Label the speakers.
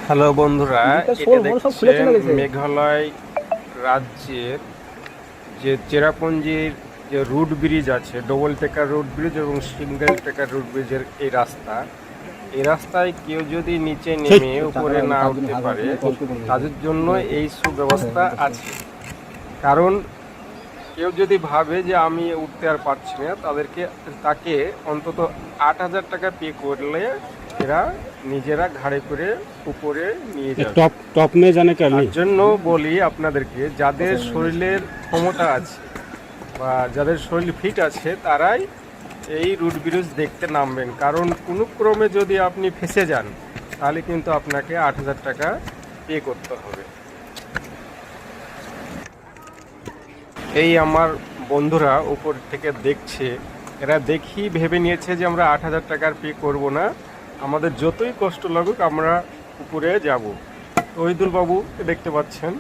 Speaker 1: Hello বন্ধুরা, এটা দেখছেন মেঘালয় রাজ্যের যে চেরাপুঞ্জির যে রুট ব্রিজ আছে, ডবল টেকার রুট ব্রিজ এবং সিঙ্গেল টেকার রুট ব্রিজের এই রাস্তায় কেউ যদি নিচে নেমে উপরে না উঠতে পারে তাদের জন্য এই সুব্যবস্থা আছে। কারণ কেউ যদি ভাবে যে আমি উঠতে আর পারছি না, তাকে অন্তত 8,000 টাকা পে করলে এরা নিজেরা ঘাড়ে করে উপরে নিয়ে যাবে।
Speaker 2: टॉप में जाने का
Speaker 1: তার জন্য বলি আপনাদেরকে, যাদের শরীরের ক্ষমতা আছে বা যাদের শরীর ফিট আছে তারাই এই রুট ব্রিজ দেখতে নামবেন। কারণ কোনো ক্রমে যদি আপনি ফেঁসে যান তাহলে কিন্তু আপনাকে 8,000 টাকা পে করতে হবে। এই আমার বন্ধুরা উপর থেকে দেখছে, এরা দেখি ভেবে নিয়েছে যে আমরা 8,000 টাকার পে করব না, আমাদের যতই কষ্ট লাগুক আমরা উপরে যাব। তহিদুল বাবু দেখতে পাচ্ছেন।